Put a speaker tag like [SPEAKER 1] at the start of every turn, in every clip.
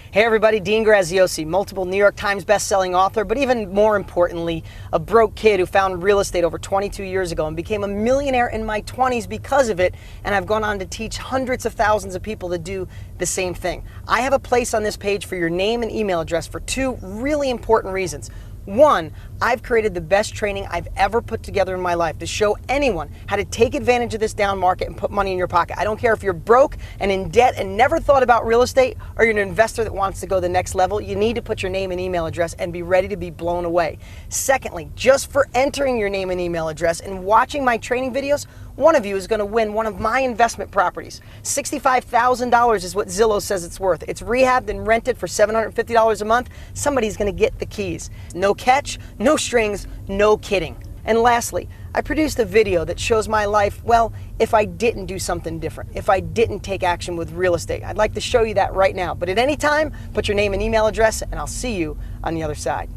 [SPEAKER 1] Hey everybody, Dean Graziosi, multiple New York Times best-selling author, but even more importantly, a broke kid who found real estate over 22 years ago and became a millionaire in my 20s because of it, and I've gone on to teach hundreds of thousands of people to do the same thing. I have a place on this page for your name and email address for two really important reasons. One, I've created the best training I've ever put together in my life to show anyone how to take advantage of this down market and put money in your pocket. I don't care if you're broke and in debt and never thought about real estate, or you're an investor that wants to go the next level. You need to put your name and email address and be ready to be blown away. Secondly, just for entering your name and email address and watching my training videos, one of you is going to win one of my investment properties. $65,000 is what Zillow says it's worth. It's rehabbed and rented for $750 a month. Somebody's going to get the keys. No catch, no strings, no kidding. And lastly, I produced a video that shows my life, well, if I didn't do something different, if I didn't take action with real estate. I'd like to show you that right now. But at any time, put your name and email address, and I'll see you on the other side.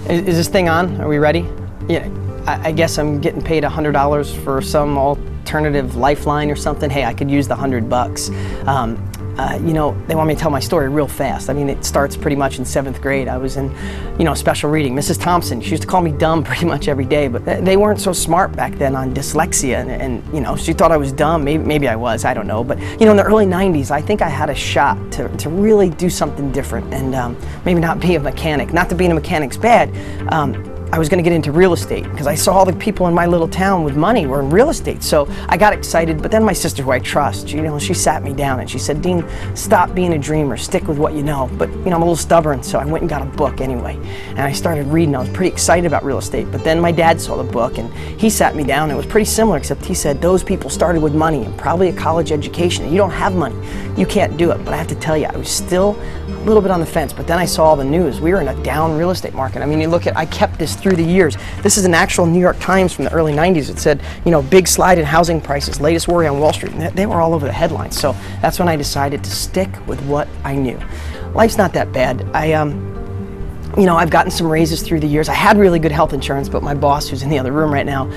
[SPEAKER 1] Is this thing on? Are we ready? Yeah, I guess I'm getting paid $100 for some alternative lifeline or something. Hey, I could use the $100. You know, they want me to tell my story real fast. I mean, it starts pretty much in 7th grade. I was in, special reading. Mrs. Thompson, she used to call me dumb pretty much every day, but they weren't so smart back then on dyslexia, and she thought I was dumb. Maybe I was, I don't know. But, in the early 90s, I think I had a shot to really do something different and maybe not be a mechanic. Not that being a mechanic's bad. I was going to get into real estate because I saw all the people in my little town with money were in real estate. So I got excited, but then my sister, who I trust, she sat me down and she said, Dean, stop being a dreamer, stick with what you know. But I'm a little stubborn, so I went and got a book anyway. And I started reading. I was pretty excited about real estate, but then my dad saw the book and he sat me down. It was pretty similar, except he said, those people started with money and probably a college education, and you don't have money. You can't do it. But I have to tell you, I was still a little bit on the fence, but then I saw all the news. We were in a down real estate market. I mean, you look at, I kept this through the years. This is an actual New York Times from the early 90s. It said, big slide in housing prices, latest worry on Wall Street. And they were all over the headlines. So that's when I decided to stick with what I knew. Life's not that bad. I've gotten some raises through the years. I had really good health insurance, but my boss, who's in the other room right now,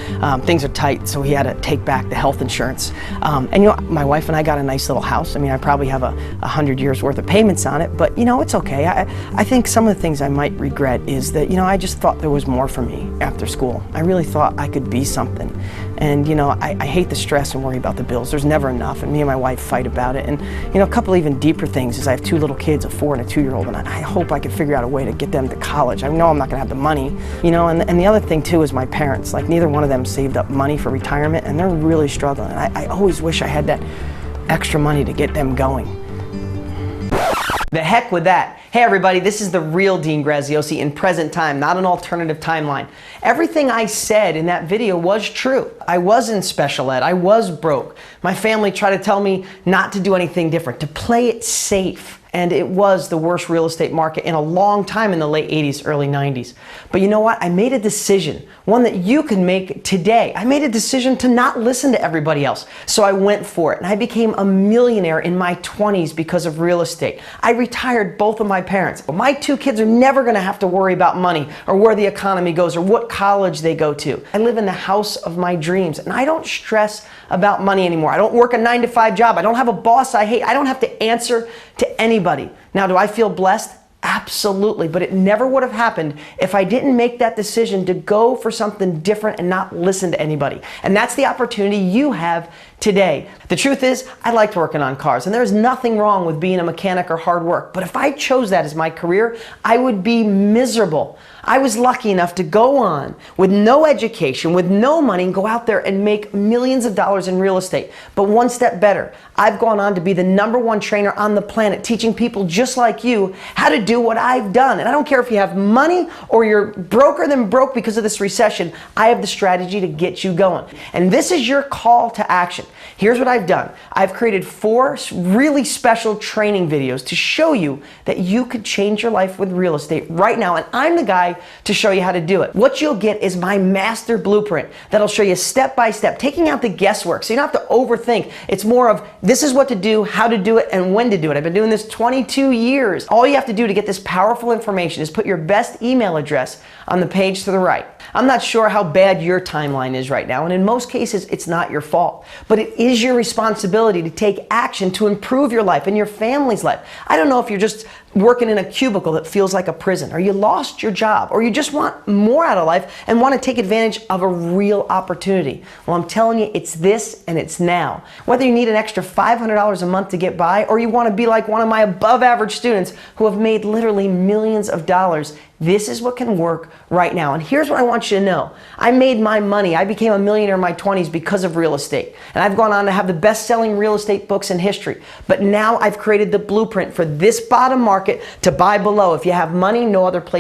[SPEAKER 1] things are tight, so he had to take back the health insurance. My wife and I got a nice little house. I mean, I probably have 100 years worth of payments on it, but it's okay. I think some of the things I might regret is that, I just thought there was more for me after school. I really thought I could be something. And, I hate the stress and worry about the bills. There's never enough, and me and my wife fight about it. And, a couple even deeper things is I have 2 little kids, a 4 and a 2-year-old, and I hope I could figure out a way to get them to college. I know I'm not gonna have the money, and the other thing too is my parents. Like, neither one of them saved up money for retirement, and they're really struggling. And I always wish I had that extra money to get them going. The heck with that. Hey everybody, this is the real Dean Graziosi in present time, not an alternative timeline. Everything I said in that video was true. I was in special ed, I was broke. My family tried to tell me not to do anything different, to play it safe. And it was the worst real estate market in a long time in the late 80s, early 90s. But you know what? I made a decision, one that you can make today. I made a decision to not listen to everybody else. So I went for it, and I became a millionaire in my 20s because of real estate. I retired both of my parents. My 2 kids are never gonna have to worry about money or where the economy goes or what college they go to. I live in the house of my dreams, and I don't stress about money anymore. I don't work a 9-to-5 job. I don't have a boss I hate. I don't have to answer to anybody. Now, do I feel blessed? Absolutely, but it never would have happened if I didn't make that decision to go for something different and not listen to anybody. And that's the opportunity you have today. The truth is, I liked working on cars, and there's nothing wrong with being a mechanic or hard work, but if I chose that as my career, I would be miserable. I was lucky enough to go on with no education, with no money, and go out there and make millions of dollars in real estate. But one step better, I've gone on to be the #1 trainer on the planet, teaching people just like you how to do what I've done. And I don't care if you have money or you're broker than broke because of this recession, I have the strategy to get you going. And this is your call to action. Here's what I've done. I've created 4 really special training videos to show you that you could change your life with real estate right now. And I'm the guy guy to show you how to do it. What you'll get is my master blueprint that'll show you step by step, taking out the guesswork so you don't have to overthink. It's more of this is what to do, how to do it, and when to do it. I've been doing this 22 years. All you have to do to get this powerful information is put your best email address on the page to the right. I'm not sure how bad your timeline is right now, and in most cases, it's not your fault. But it is your responsibility to take action to improve your life and your family's life. I don't know if you're just working in a cubicle that feels like a prison, or you lost your job, or you just want more out of life and want to take advantage of a real opportunity. Well, I'm telling you, it's this and it's now. Whether you need an extra $500 a month to get by, or you want to be like one of my above average students who have made literally millions of dollars, this is what can work right now. And here's what I want you to know. I made my money. I became a millionaire in my 20s because of real estate. And I've gone on to have the best-selling real estate books in history. But now I've created the blueprint for this bottom market to buy below. If you have money, no other place